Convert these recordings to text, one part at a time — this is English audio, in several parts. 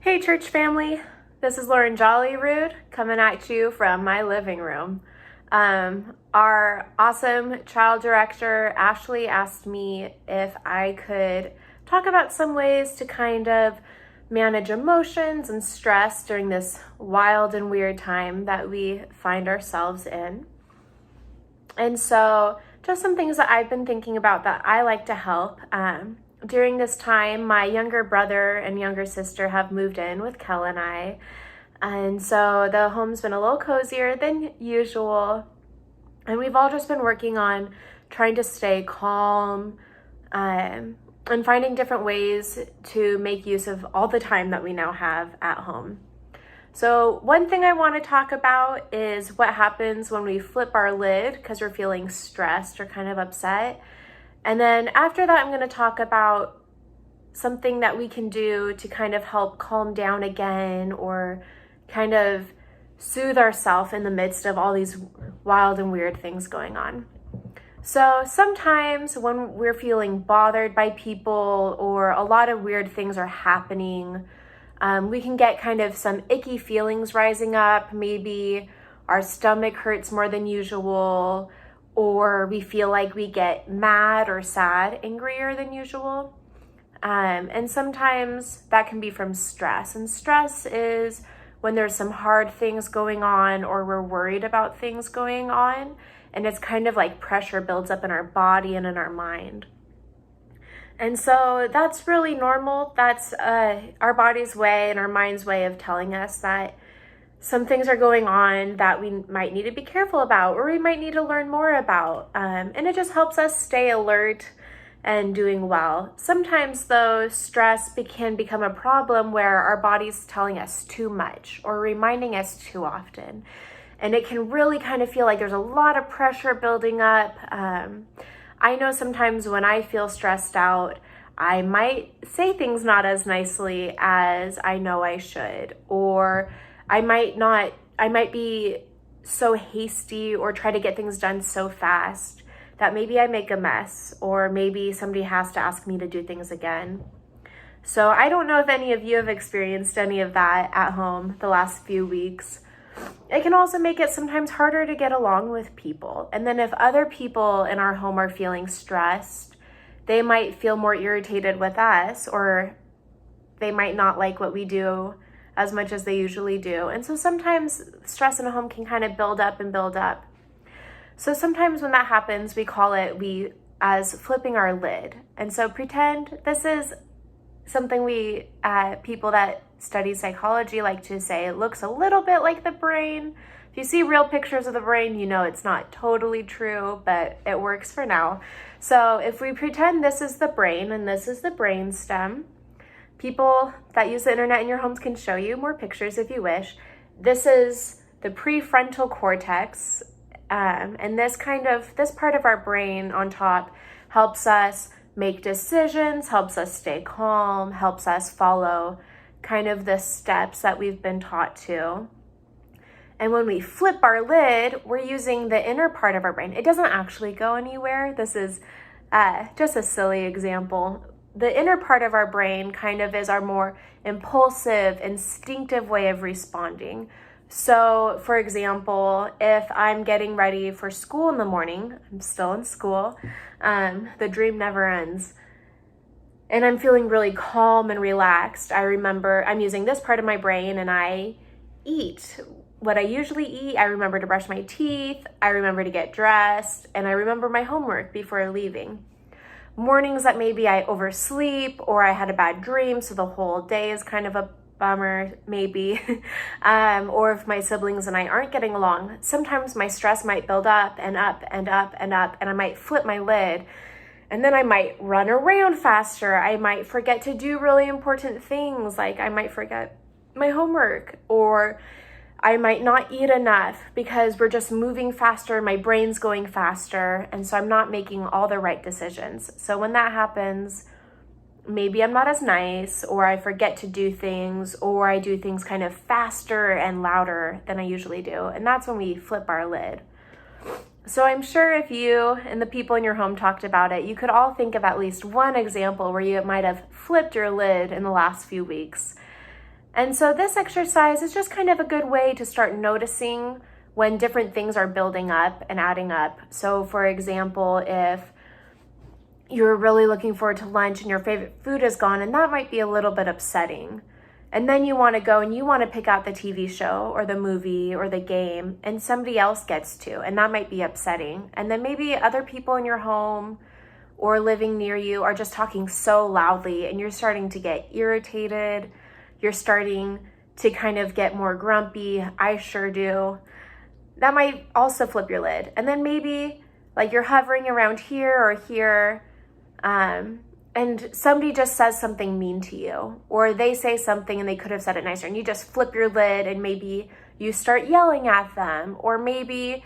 Hey church family, this is Loren Jollyrood coming at you from my living room. Our awesome child director, Ashley, asked me if I could talk about some ways to kind of manage emotions and stress during this wild and weird time that we find ourselves in. And so just some things that I've been thinking about that I like to help. During this time, my younger brother and younger sister have moved in with Kel and I. And so the home's been a little cozier than usual. And we've all just been working on trying to stay calm and finding different ways to make use of all the time that we now have at home. So one thing I want to talk about is what happens when we flip our lid because we're feeling stressed or kind of upset. And then after that, I'm going to talk about something that we can do to kind of help calm down again or kind of soothe ourselves in the midst of all these wild and weird things going on. So sometimes when we're feeling bothered by people or a lot of weird things are happening, we can get kind of some icky feelings rising up. Maybe our stomach hurts more than usual, or we feel like we get mad or sad, angrier than usual. And sometimes that can be from stress. And stress is when there's some hard things going on or we're worried about things going on. And it's kind of like pressure builds up in our body and in our mind. And so that's really normal. That's our body's way and our mind's way of telling us that some things are going on that we might need to be careful about or we might need to learn more about. And it just helps us stay alert and doing well. Sometimes though, stress can become a problem where our body's telling us too much or reminding us too often. And it can really kind of feel like there's a lot of pressure building up. I know sometimes when I feel stressed out, I might say things not as nicely as I know I should, or I might be so hasty or try to get things done so fast that maybe I make a mess, or maybe somebody has to ask me to do things again. So I don't know if any of you have experienced any of that at home the last few weeks. It can also make it sometimes harder to get along with people. And then if other people in our home are feeling stressed, they might feel more irritated with us, or they might not like what we do as much as they usually do. And so sometimes stress in a home can kind of build up and build up. So sometimes when that happens, we call it as flipping our lid. And so pretend this is something people that study psychology like to say it looks a little bit like the brain. If you see real pictures of the brain, you know it's not totally true, but it works for now. So if we pretend this is the brain and this is the brain stem, people that use the internet in your homes can show you more pictures if you wish. This is the prefrontal cortex, and this part of our brain on top helps us make decisions, helps us stay calm, helps us follow kind of the steps that we've been taught to. And when we flip our lid, we're using the inner part of our brain. It doesn't actually go anywhere. This is just a silly example. The inner part of our brain kind of is our more impulsive, instinctive way of responding. So, for example, if I'm getting ready for school in the morning, I'm still in school, the dream never ends, and I'm feeling really calm and relaxed, I remember I'm using this part of my brain and I eat what I usually eat. I remember to brush my teeth, I remember to get dressed, and I remember my homework before leaving. Mornings that maybe I oversleep or I had a bad dream, so the whole day is kind of a bummer, maybe, or if my siblings and I aren't getting along, sometimes my stress might build up and up and up and up, and I might flip my lid, and then I might run around faster. I might forget to do really important things, like I might forget my homework, or I might not eat enough because we're just moving faster, my brain's going faster, and so I'm not making all the right decisions. So when that happens, maybe I'm not as nice, or I forget to do things, or I do things kind of faster and louder than I usually do. And that's when we flip our lid. So I'm sure if you and the people in your home talked about it, you could all think of at least one example where you might have flipped your lid in the last few weeks. And so this exercise is just kind of a good way to start noticing when different things are building up and adding up. So for example, if you're really looking forward to lunch and your favorite food is gone, and that might be a little bit upsetting. And then you want to go and you want to pick out the TV show or the movie or the game, and somebody else gets to, and that might be upsetting. And then maybe other people in your home or living near you are just talking so loudly and you're starting to get irritated. You're starting to kind of get more grumpy. I sure do. That might also flip your lid. And then maybe like you're hovering around here or here, and somebody just says something mean to you, or they say something and they could have said it nicer, and you just flip your lid and maybe you start yelling at them, or maybe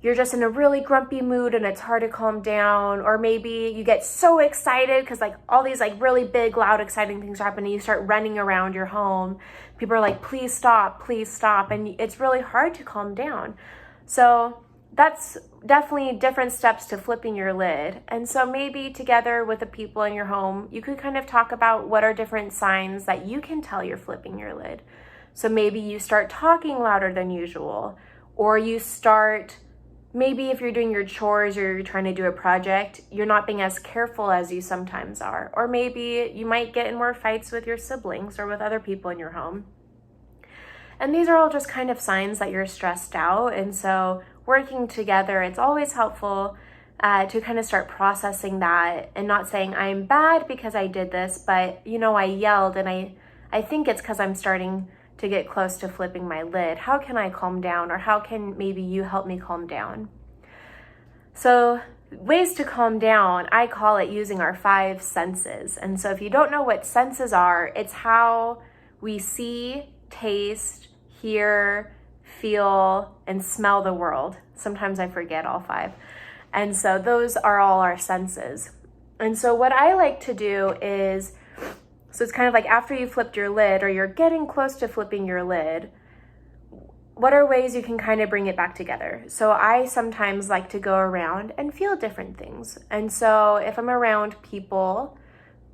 you're just in a really grumpy mood and it's hard to calm down, or maybe you get so excited because like all these like really big, loud, exciting things are happening. You start running around your home. People are like, please stop, and it's really hard to calm down. So that's definitely different steps to flipping your lid. And so maybe together with the people in your home, you could kind of talk about what are different signs that you can tell you're flipping your lid. So maybe you start talking louder than usual, or you start, maybe if you're doing your chores or you're trying to do a project, you're not being as careful as you sometimes are. Or maybe you might get in more fights with your siblings or with other people in your home. And these are all just kind of signs that you're stressed out. And so working together, it's always helpful to kind of start processing that and not saying I'm bad because I did this, but I yelled and I think it's because I'm starting to get close to flipping my lid. How can I calm down? Or how can maybe you help me calm down? So ways to calm down, I call it using our 5 senses. And so if you don't know what senses are, it's how we see, taste, hear, feel, and smell the world. Sometimes I forget all 5. And so those are all our senses. And so what I like to do is, so it's kind of like after you flipped your lid or you're getting close to flipping your lid, what are ways you can kind of bring it back together? So I sometimes like to go around and feel different things. And so if I'm around people,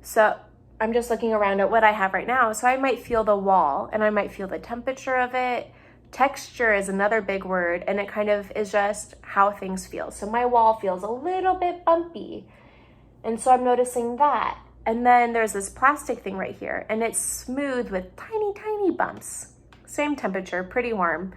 so I'm just looking around at what I have right now. So I might feel the wall and I might feel the temperature of it. Texture is another big word, and it kind of is just how things feel. So my wall feels a little bit bumpy. And so I'm noticing that. And then there's this plastic thing right here, and it's smooth with tiny, tiny bumps. Same temperature, pretty warm.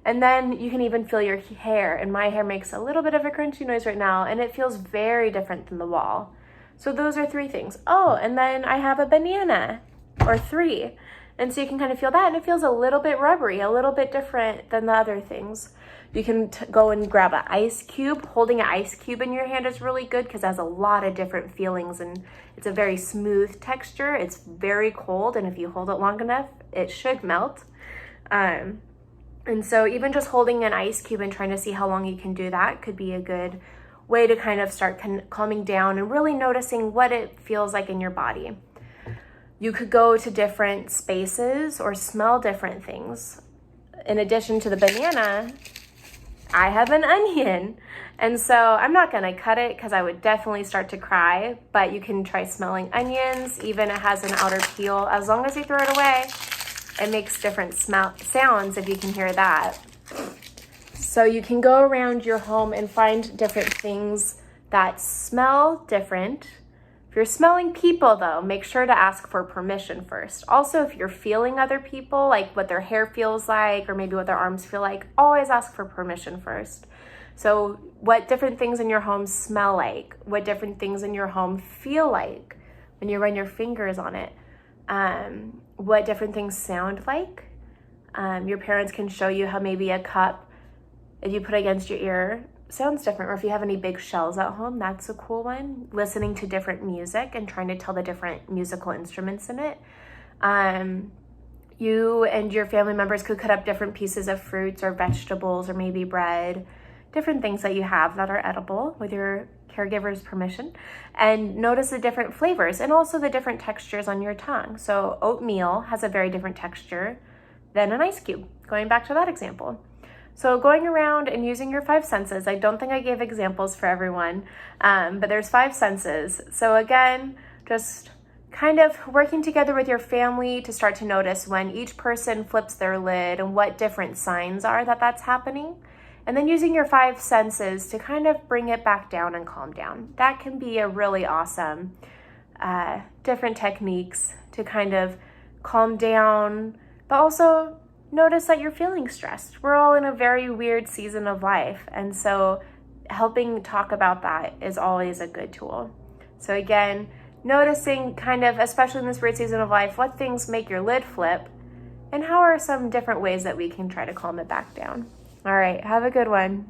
And then you can even feel your hair, and my hair makes a little bit of a crunchy noise right now, and it feels very different than the wall. So those are 3 things. Oh, and then I have a banana, or 3. And so you can kind of feel that, and it feels a little bit rubbery, a little bit different than the other things. You can go and grab an ice cube. Holding an ice cube in your hand is really good because it has a lot of different feelings, and it's a very smooth texture. It's very cold, and if you hold it long enough, it should melt. And so even just holding an ice cube and trying to see how long you can do that could be a good way to kind of start calming down and really noticing what it feels like in your body. You could go to different spaces or smell different things. In addition to the banana, I have an onion. And so I'm not gonna cut it because I would definitely start to cry, but you can try smelling onions. Even it has an outer peel. As long as you throw it away, it makes different sounds if you can hear that. So you can go around your home and find different things that smell different. If you're smelling people though, make sure to ask for permission first. Also, if you're feeling other people, like what their hair feels like, or maybe what their arms feel like, always ask for permission first. So what different things in your home smell like, what different things in your home feel like when you run your fingers on it, what different things sound like. Your parents can show you how maybe a cup, if you put it against your ear, sounds different. Or if you have any big shells at home, that's a cool one. Listening to different music and trying to tell the different musical instruments in it. You and your family members could cut up different pieces of fruits or vegetables or maybe bread, different things that you have that are edible with your caregiver's permission, and notice the different flavors and also the different textures on your tongue. So oatmeal has a very different texture than an ice cube, going back to that example. So going around and using your 5 senses, I don't think I gave examples for everyone, but there's 5 senses. So again, just kind of working together with your family to start to notice when each person flips their lid and what different signs are that that's happening. And then using your 5 senses to kind of bring it back down and calm down. That can be a really awesome different techniques to kind of calm down, but also notice that you're feeling stressed. We're all in a very weird season of life, and so helping talk about that is always a good tool. So again, noticing kind of, especially in this weird season of life, what things make your lid flip, and how are some different ways that we can try to calm it back down. All right, have a good one.